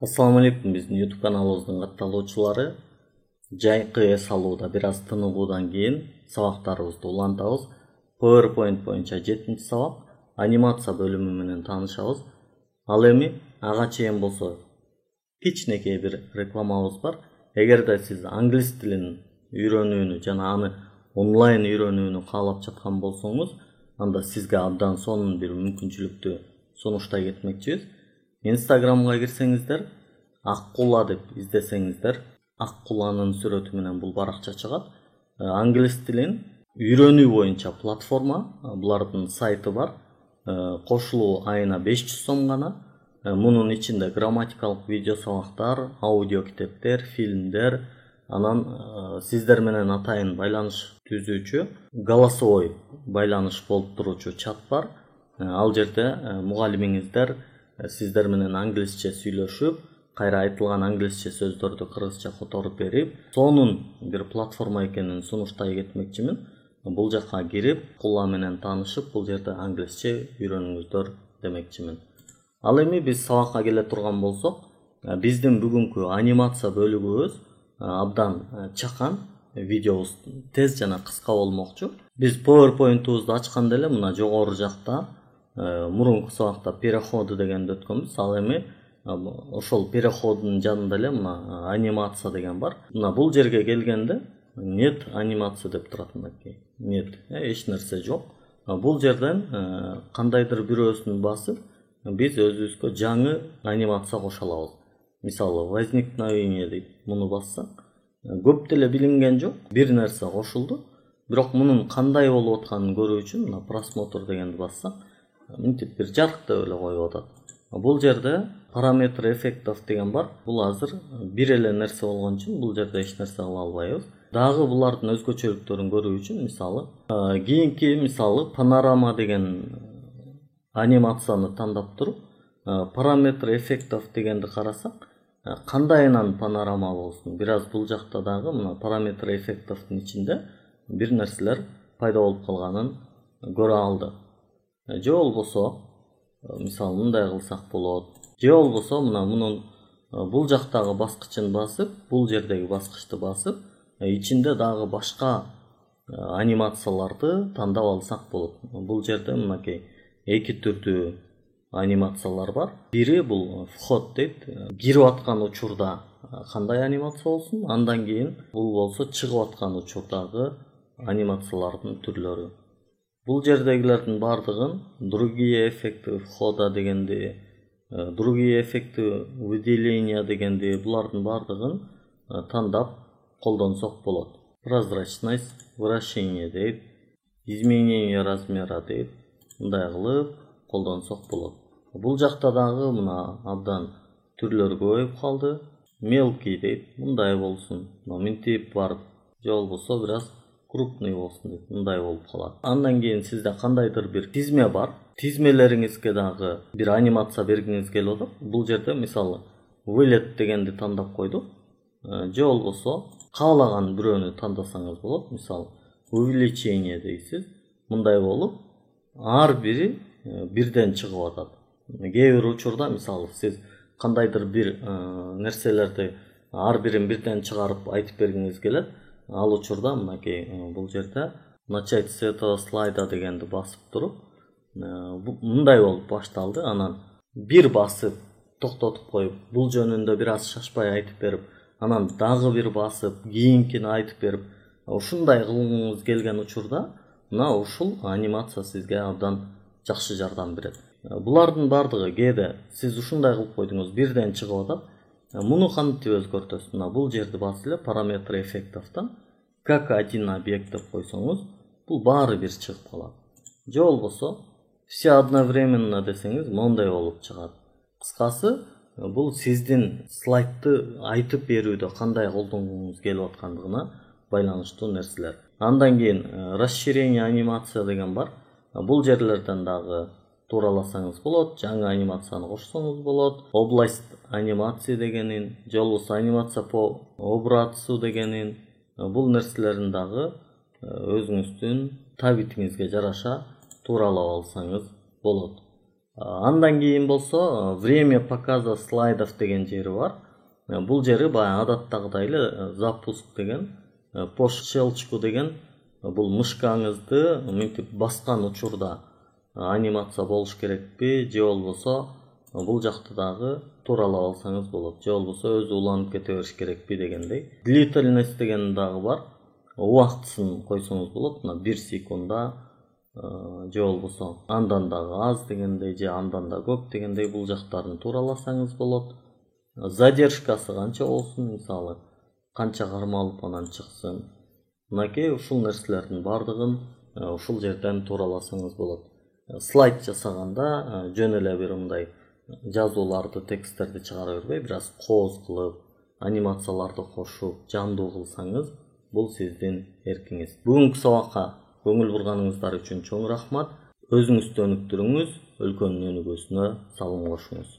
Assalamu alaikum, биздин YouTube каналыбыздын катталуучулары. Жайкы эс алууда бир аз тыныгуудан кийин сабактарыбызды улантабыз. PowerPoint боюнча 7-чи сабак анимация бөлүмү менен таанышабыз. Ал эми ага чейин болсо кичинекей бир рекламабыз бар. Эгерде сиз англис тилин үйрөнүүнү жана аны онлайн үйрөнүүнү каалап жаткан болсоңуз, анда сизге абдан сонун бир мүмкүнчүлүктү сунуштай кетмекчибиз. Instagramга кирсеңиздер, Аккула деп издесеңиздер, Аккуланын сүрөтү менен бул баракча чыгат. Англис тилин үйрөнүү боюнча платформа, булардын сайты бар. Кошулуу айына 500 сом гана. Мунун ичинде грамматикалык видео сабактар, аудио китептер, фильмдер, анан сиздер менен атайын байланыш түзүүчү, голосовой байланыш болуп туруучу чат бар. Ал жерде мугалимиңиздер сиздер менен англисче сүйлөшүп, кайра айтылган англисче сөздөрдү кыргызча которуп берип, сонун бир платформа экенин сунуштай кетмекчимин. Бул жакка кирип, Аккула менен таанышып, бул жерде англисче үйрөнүңүздөр демекчимин. Ал эми биз сабакка келе турган болсок, биздин бүгүнкү анимация бөлүгүбүз абдан чакан, видеобуз тез жана кыска болмокчу. Биз PowerPoint'убузду ачканда эле мына жогору жакта мурунку сабакта переходы дегенди өткөнбүз. Ал эми ошол переходдун жанында эле мына анимация деген бар. Мына бул жерге келгенде нет анимация деп турат мынакей. Нет, эч нерсе жок. Бул жерден кандайдыр бирөөсүн басып, биз өзүбүзгө жаңы анимация кошо алабыз. Мисалы, возникновение дейт. Муну бассак, көп деле билинген жок, бир нерсе кошулду. Бирок мунун кандай болуп атканын көрүү үчүн мына просмотр дегенди бассак, мынтип бир жарыктап эле коюп атат. Бул жерде параметр эффектов деген бар. Бул азыр бир эле нерсе болгон үчүн бул жерде эч нерсе кыла албайбыз. Дагы булардын өзгөчөлүктөрүн көрүү үчүн мисалы, кийинки мисалы панорама деген анимацияны тандап туруп, параметр эффектов дегенди карасак, кандайынан панорама болсун. Бир аз бул жакта дагы мына параметр эффектовдун ичинде бир нерселер пайда болуп калганын көрө алдык. Же болбосо, мисалы мындай кылсак болот. Же болбосо мына мунун бул жактагы баскычын басып, бул жердеги баскычты басып, ичинде дагы башка анимацияларды тандап алсак болот. Бул жерде мынакей эки түрдүү анимациялар бар. Бири бул вход дейт. Кирип аткан учурда кандай анимация болсун, андан кийин бул болсо чыгып аткан учурдагы анимациялардын түрлөрү. Бул жердегилердин бардыгын другие эффекты входа дегенди, другие эффекты выделения дегенди, булардын бардыгын тандап колдонсок болот. Прозрачность, вращение дейт, изменение размера дейт. Мындай кылып колдонсок болот. Бул жакта дагы мына абдан түрлөр көбөйүп калды. Мелкий дейт, мындай болсун. Мынтип барып, же болбосо бир аз крупный болсун дейт, мындай болуп калат. Андан кийин сизде кандайдыр бир тизме бар. Тизмелериңизге дагы бир анимация бергиңиз келип атат. Бул жерде мисалы вылет дегенди тандап койдук. Же болбосо каалаган бирөөнү тандасаңыз болот. Мисалы увеличение дейсиз. Мындай болуп, ар бири бирден чыгып атат. Кээ бир учурда мисалы сиз кандайдыр бир нерселерди ар бирин бирден чыгарып айтып бергиңиз келет. Ал учурда мынакей бул жерде начать с этого слайда дегенди басып туруп, мындай болуп башталды. Анан бир басып токтотуп коюп, бул жөнүндө бир аз шашпай айтып берип, анан дагы бир басып, кийинкини айтып берип, ушундай кылгыңыз келген учурда, мына ушул анимация сизге абдан жакшы жардам берет. Булардын бардыгы кээде сиз ушундай кылып койдуңуз, бирден чыгып атат. Муну кантип өзгөртөсүз? Мына бул жерди басып эле параметр эффектовдон как один объект деп койсоңуз, бул баары бир чыгып калат. Же болбосо все одновременно десеңиз, мондай болуп чыгат. Кыскасы, бул сиздин слайдты айтып берүүдө кандай колдонгуңуз келип аткандыгына байланыштуу нерселер. Андан кийин расширение анимация деген бар. Бул жерлерден дагы туураласаңыз болот, жаңы анимацияны кошсоңуз болот. Область анимации дегенин, же болбосо анимация по образцу дегенин, бул нерселерин дагы өзүңүздүн табитиңизге жараша тууралап алсаңыз болот. Андан кийин болсо время показа слайдов деген жери бар. Бул жери баягы адаттагыдай эле запуск деген, по щелчку деген, бул мышкаңызды мынтип баскан учурда анимация болуш керекпи, же болбосо бул жакты дагы тууралап алсаңыз болот, же болбосо өзү уланып кете бериш керекпи дегендей. Длительность деген дагы бар. Убактысын койсоңуз болот, мына 1 секунда же болбосо андан дагы аз дегендей, же андан да көп дегендей бул жактарын туураласаңыз болот. Задержкасы канча болсун, мисалы канча кармалып анан чыксын. Мынакей ушул нерселердин бардыгын ушул жерден туураласаңыз болот. Слайд жасаганда жөн эле бир мындай жазууларды, тексттерди чыгара бербей, бир аз кооз кылып, анимацияларды кошуп, жандуу кылсаңыз, бул сиздин эркиңиз. Бүгүнкү сабакка көңүл бурганыңыздар үчүн чоң рахмат. Өзүңүздү өнүктүрүңүз, өлкөнүн өнүгүүсүнө салым кошуңуз.